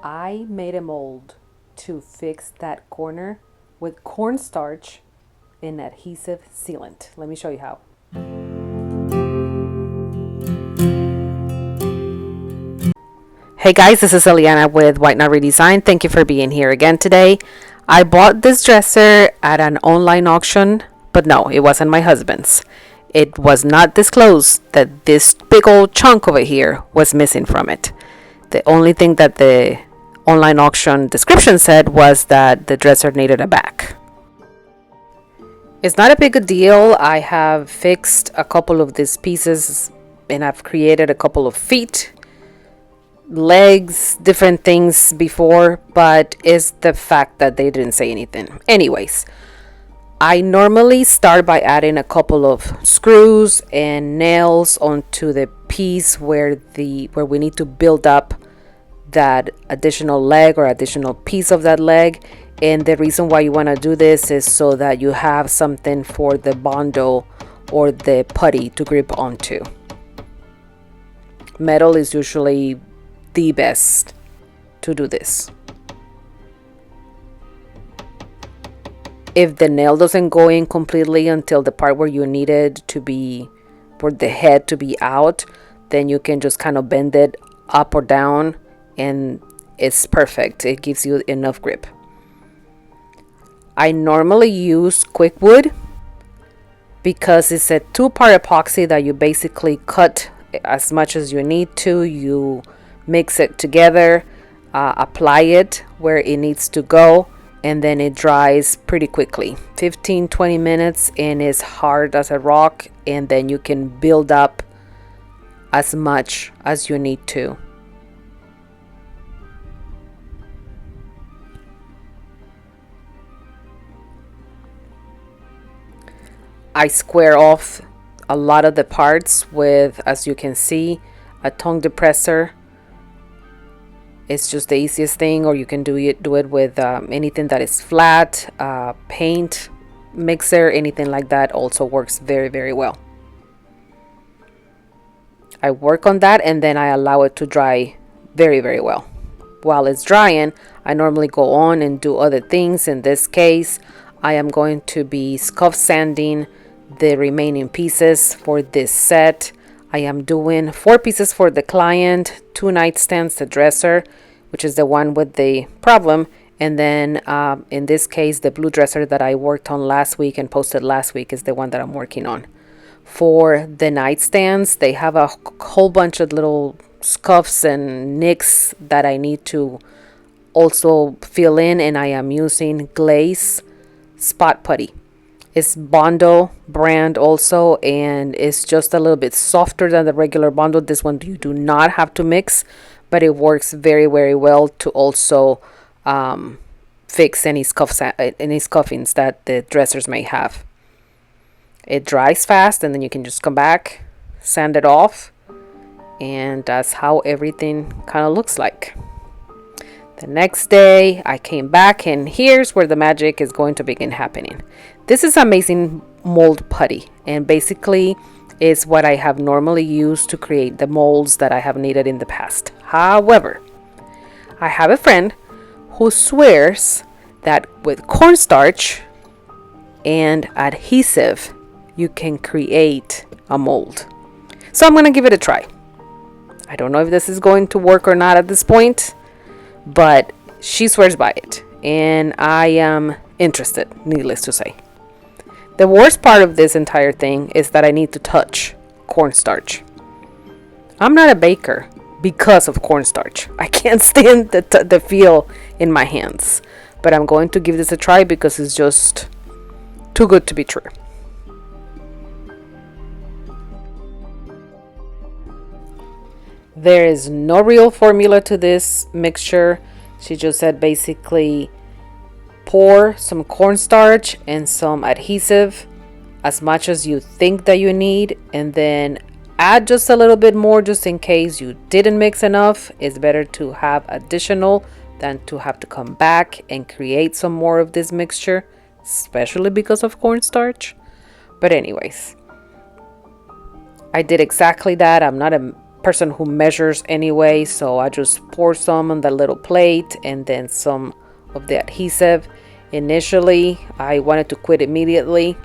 I made a mold to fix that corner with cornstarch and adhesive sealant. Let me show you how. Hey guys, this is Eliana with White Knot Redesign. Thank you for being here again today. I bought this dresser at an online auction, but no, it wasn't my husband's. It was not disclosed that this big old chunk over here was missing from it. The only thing that the online auction description said was that the dresser needed a back. It's not a big a deal. I have fixed a couple of these pieces and I've created a couple of feet, legs, different things before, but it's the fact that they didn't say anything. Anyways, I normally start by adding a couple of screws and nails onto the piece where we need to build up that additional leg or additional piece of that leg. And the reason why you want to do this is so that you have something for the bondo or the putty to grip onto. Metal is usually the best to do this. If the nail doesn't go in completely until the part where you need it to be, for the head to be out, then you can just kind of bend it up or down and it's perfect. It gives you enough grip. I normally use quick wood because it's a 2-part epoxy that you basically cut as much as you need to. You mix it together, apply it where it needs to go, and then it dries pretty quickly, 15-20 minutes, and it's hard as a rock, and then you can build up as much as you need to. I square off a lot of the parts with, as you can see, a tongue depressor. It's just the easiest thing, or you can do it with anything that is flat, paint mixer, anything like that also works very, very well. I work on that and then I allow it to dry very, very well. While it's drying, I normally go on and do other things. In this case, I am going to be scuff sanding the remaining pieces for this set. I am doing 4 pieces for the client, 2 nightstands, the dresser, which is the one with the problem, and then in this case the blue dresser that I worked on last week and posted last week is the one that I'm working on. For the nightstands, they have a whole bunch of little scuffs and nicks that I need to also fill in, and I am using glaze spot putty. It's Bondo brand also, and it's just a little bit softer than the regular Bondo. This one you do not have to mix, but it works very, very well to also fix any scuffings that the dressers may have. It dries fast, and then you can just come back, sand it off, and that's how everything kind of looks like. The next day I came back, and here's where the magic is going to begin happening. This is amazing mold putty, and basically is what I have normally used to create the molds that I have needed in the past. However, I have a friend who swears that with cornstarch and adhesive you can create a mold. So I'm going to give it a try. I don't know if this is going to work or not at this point, but she swears by it, and I am interested, needless to say. The worst part of this entire thing is that I need to touch cornstarch. I'm not a baker because of cornstarch. I can't stand the feel in my hands, but I'm going to give this a try because it's just too good to be true. There is no real formula to this mixture. She just said basically pour some cornstarch and some adhesive, as much as you think that you need, and then add just a little bit more just in case you didn't mix enough. It's better to have additional than to have to come back and create some more of this mixture, especially because of cornstarch. But anyways, I did exactly that. I'm not a person who measures anyway, so I just pour some on the little plate and then some of the adhesive. Initially, I wanted to quit immediately.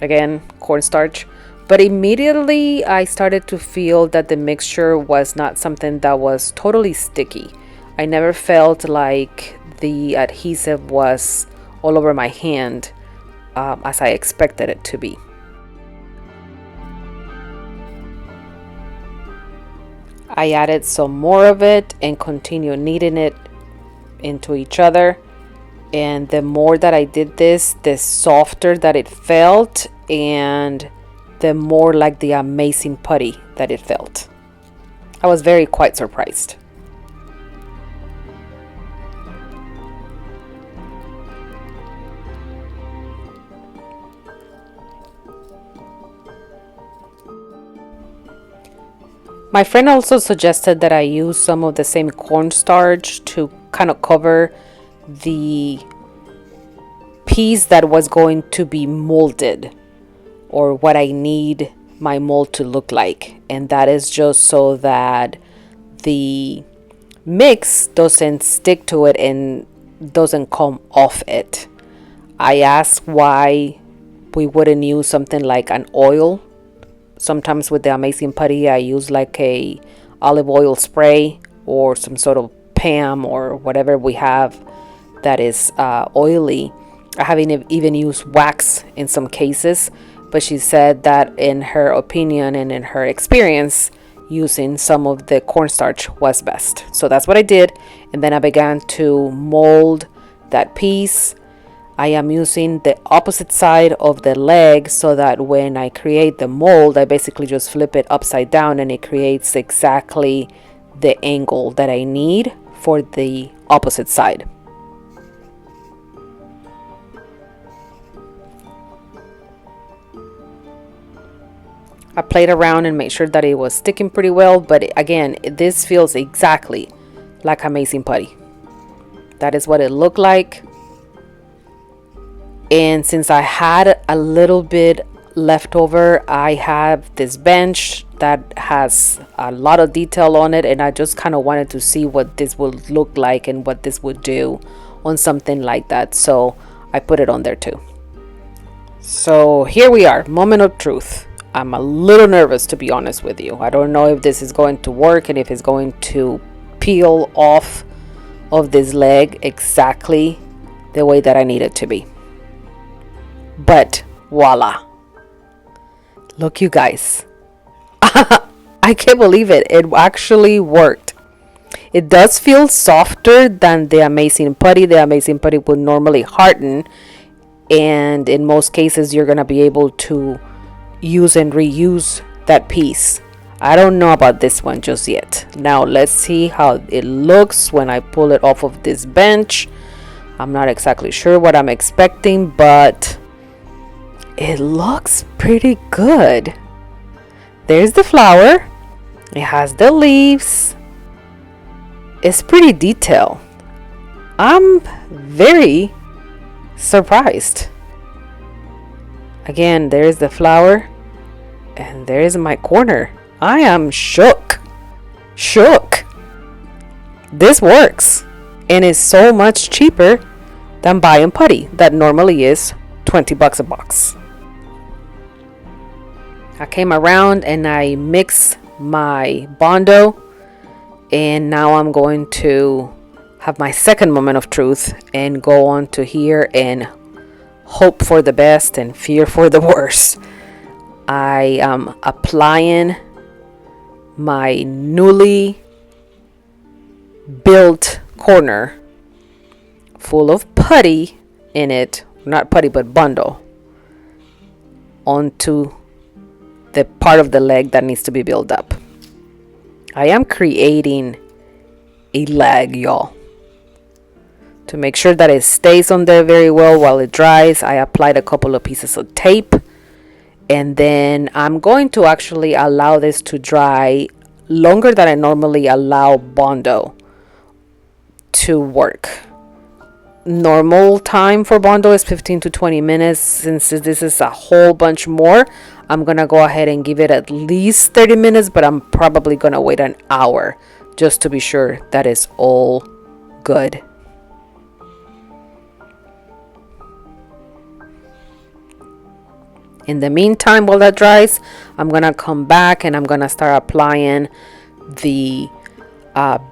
Again, cornstarch. But immediately I started to feel that the mixture was not something that was totally sticky. I never felt like the adhesive was all over my hand as I expected it to be. I added some more of it and continued kneading it into each other. And the more that I did this, the softer that it felt, and the more like the amazing putty that it felt. I was quite surprised. My friend also suggested that I use some of the same cornstarch to kind of cover the piece that was going to be molded, or what I need my mold to look like. And that is just so that the mix doesn't stick to it and doesn't come off it. I asked why we wouldn't use something like an oil. Sometimes with the amazing putty I use like a olive oil spray or some sort of Pam or whatever we have that is oily. I haven't even used wax in some cases, but she said that in her opinion and in her experience, using some of the cornstarch was best. So that's what I did, and then I began to mold that piece. I am using the opposite side of the leg so that when I create the mold, I basically just flip it upside down and it creates exactly the angle that I need for the opposite side. I played around and made sure that it was sticking pretty well, but again, this feels exactly like amazing putty. That is what it looked like. And since I had a little bit left over, I have this bench that has a lot of detail on it, and I just kind of wanted to see what this would look like and what this would do on something like that, so I put it on there too. So here we are, moment of truth. I'm a little nervous, to be honest with you. I don't know if this is going to work and if it's going to peel off of this leg exactly the way that I need it to be. But voila, look you guys. I can't believe it. It actually worked. It does feel softer than the amazing putty. The amazing putty would normally harden, and in most cases you're gonna be able to use and reuse that piece. I don't know about this one just yet. Now let's see how it looks when I pull it off of this bench. I'm not exactly sure what I'm expecting, but it looks pretty good. There's the flower. It has the leaves. It's pretty detailed. I'm very surprised. Again, there's the flower, and there's my corner. I am shook. This works, and is so much cheaper than buying putty that normally is $20 a box. I came around and I mixed my Bondo, and now I'm going to have my second moment of truth and go on to here and hope for the best and fear for the worst. I am applying my newly built corner full of putty in it, not putty but Bondo, onto the part of the leg that needs to be built up. I am creating a leg, y'all. To make sure that it stays on there very well while it dries, I applied a couple of pieces of tape, and then I'm going to actually allow this to dry longer than I normally allow Bondo to work. normal time for Bondo is 15 to 20 minutes. Since this is a whole bunch more, I'm gonna go ahead and give it at least 30 minutes, but I'm probably gonna wait an hour just to be sure that it's all good. In the meantime, while that dries, I'm gonna come back and I'm gonna start applying the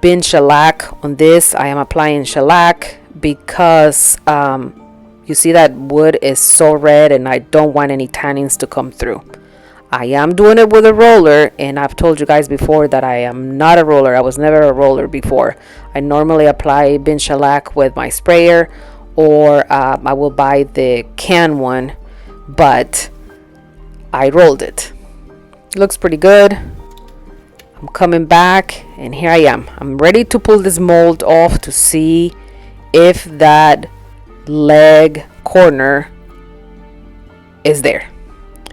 bin shellac on this. I am applying shellac because you see that wood is so red and I don't want any tannins to come through. I am doing it with a roller, and I've told you guys before that I am not a roller. I was never a roller before. I normally apply bin shellac with my sprayer, or I will buy the can one, but I rolled it. Looks pretty good. I'm coming back and here I am. I'm ready to pull this mold off to see if that leg corner is there,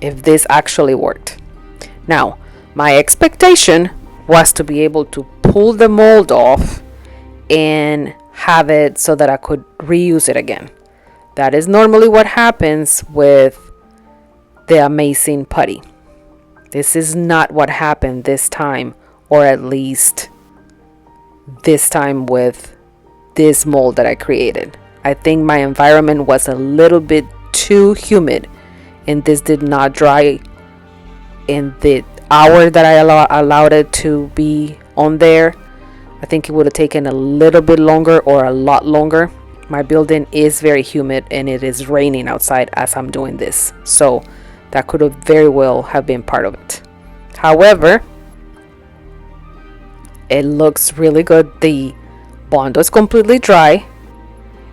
if this actually worked. Now, my expectation was to be able to pull the mold off and have it so that I could reuse it again. That is normally what happens with the amazing putty. This is not what happened this time, or at least this time with this mold that I created. I think my environment was a little bit too humid and this did not dry in the hour that I allowed it to be on there. I think it would have taken a little bit longer or a lot longer. My building is very humid and it is raining outside as I'm doing this, so that could have very well have been part of it. However, it looks really good. The Bondo is completely dry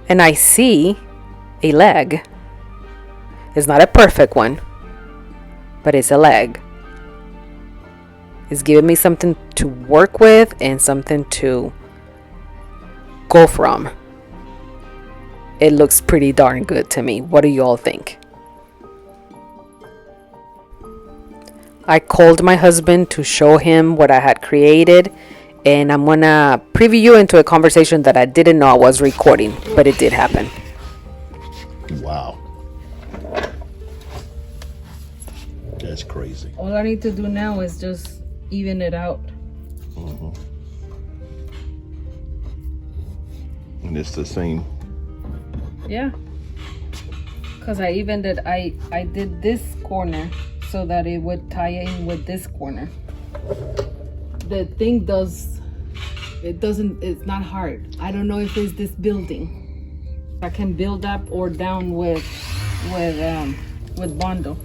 and I see a leg. It's not a perfect one, but it's a leg. It's giving me something to work with and something to go from. It looks pretty darn good to me. What do you all think? I called my husband to show him what I had created, and I'm gonna preview you into a conversation that I didn't know I was recording, but it did happen. Wow. That's crazy. All I need to do now is just even it out. Mm-hmm. And it's the same. Yeah. Because I evened it. I did this corner so that it would tie in with this corner. The thing it's not hard. I don't know if it's this building. I can build up or down with Bondo.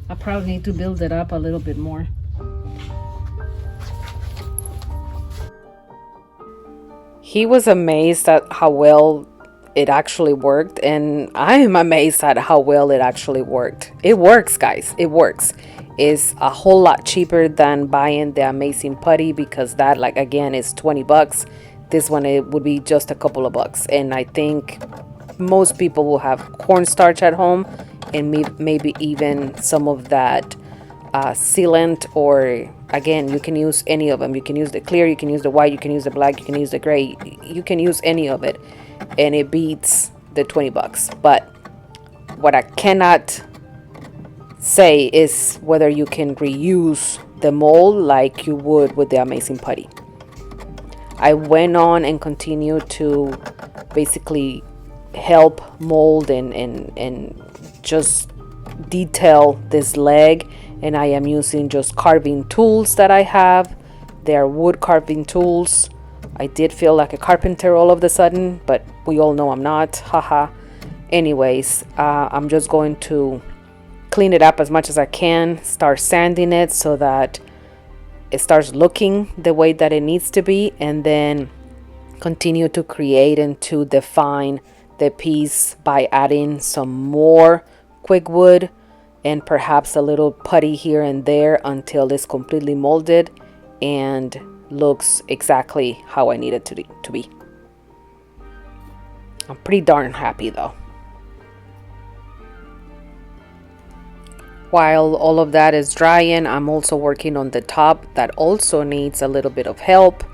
I probably need to build it up a little bit more. He was amazed at how well it actually worked, and I am amazed at how well it actually worked. It works, guys. It works. It's a whole lot cheaper than buying the amazing putty, because that, like, again, is $20. This one, it would be just a couple of bucks, and I think most people will have cornstarch at home, and maybe even some of that sealant, or again, you can use any of them. You can use the clear, you can use the white, you can use the black, you can use the gray, you can use any of it, and it beats the $20. But what I cannot say is whether you can reuse the mold like you would with the amazing putty. I went on and continued to basically help mold and just detail this leg, and I am using just carving tools that I have. They are wood carving tools. I did feel like a carpenter all of a sudden, but we all know I'm not. Haha. Anyways, I'm just going to clean it up as much as I can, start sanding it so that it starts looking the way that it needs to be, and then continue to create and to define the piece by adding some more quick wood and perhaps a little putty here and there until it's completely molded and looks exactly how I need it to be. I'm pretty darn happy though. While all of that is drying, I'm also working on the top that also needs a little bit of help.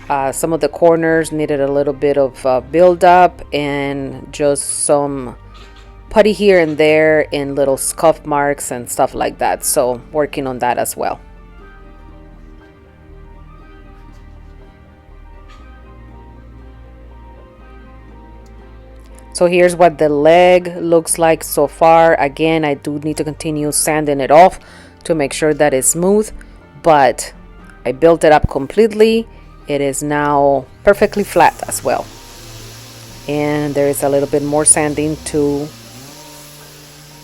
Some of the corners needed a little bit of build up and just some putty here and there and little scuff marks and stuff like that. So working on that as well. So here's what the leg looks like so far. Again, I do need to continue sanding it off to make sure that it's smooth, but I built it up completely. It is now perfectly flat as well. And there is a little bit more sanding to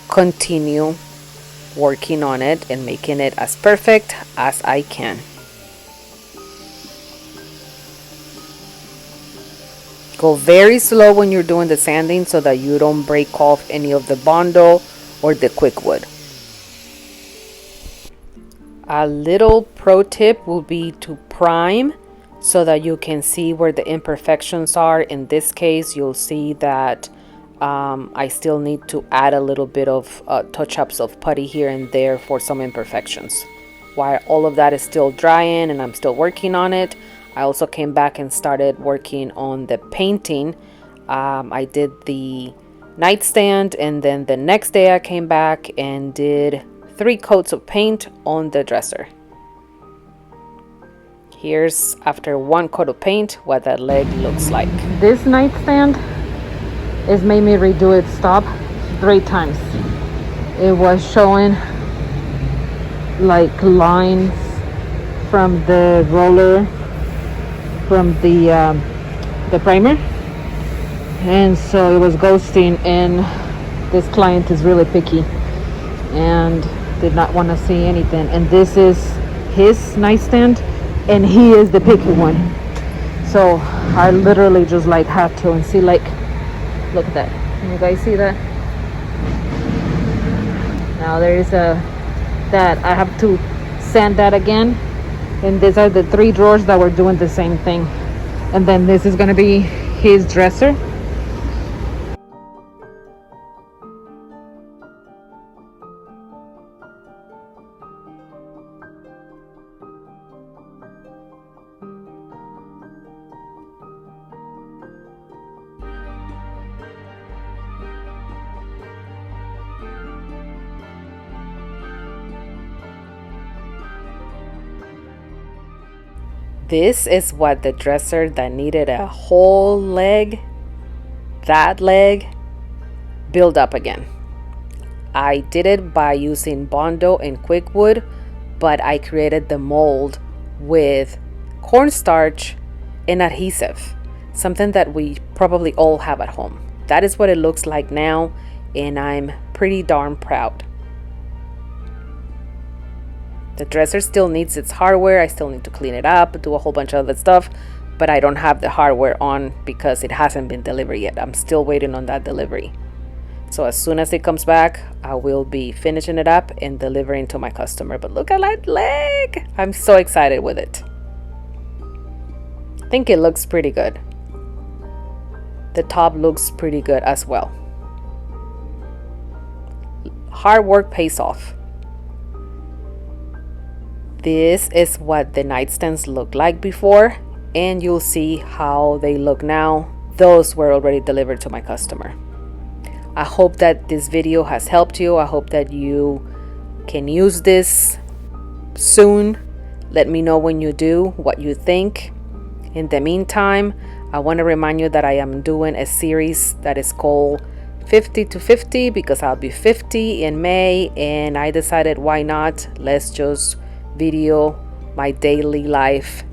continue working on it and making it as perfect as I can. Go very slow when you're doing the sanding so that you don't break off any of the Bondo or the quick wood. A little pro tip will be to prime so that you can see where the imperfections are. In this case, you'll see that I still need to add a little bit of touch-ups of putty here and there for some imperfections. While all of that is still drying and I'm still working on it, I also came back and started working on the painting. I did the nightstand, and then the next day I came back and did 3 coats of paint on the dresser. Here's, after 1 coat of paint, what that leg looks like. This nightstand has made me redo its top 3 times. It was showing like lines from the roller, from the primer, and so it was ghosting, and this client is really picky and did not want to see anything. And this is his nightstand and he is the picky one, so I literally just like had to, and see, like, look at that. Can you guys see that? Now there is that I have to sand that again. And these are the 3 drawers that were doing the same thing. And then this is going to be his dresser. This is what the dresser that needed a whole leg, that leg, build up again. I did it by using Bondo and quick wood, but I created the mold with cornstarch and adhesive, something that we probably all have at home. That is what it looks like now, and I'm pretty darn proud. The dresser still needs its hardware. I still need to clean it up, do a whole bunch of other stuff, but I don't have the hardware on because it hasn't been delivered yet. I'm still waiting on that delivery. So as soon as it comes back, I will be finishing it up and delivering to my customer. But look at that leg. I'm so excited with it. I think it looks pretty good. The top looks pretty good as well. Hard work pays off. This is what the nightstands looked like before, and you'll see how they look now. Those were already delivered to my customer. I hope that this video has helped you. I hope that you can use this soon. Let me know when you do, what you think. In the meantime, I want to remind you that I am doing a series that is called 50 to 50 because I'll be 50 in May, and I decided, why not? Let's just video my daily life,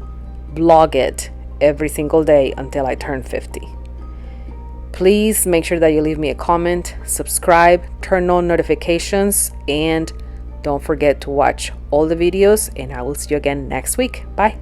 blog it every single day until I turn 50. Please make sure that you leave me a comment, subscribe, turn on notifications, and don't forget to watch all the videos, and I will see you again next week. Bye.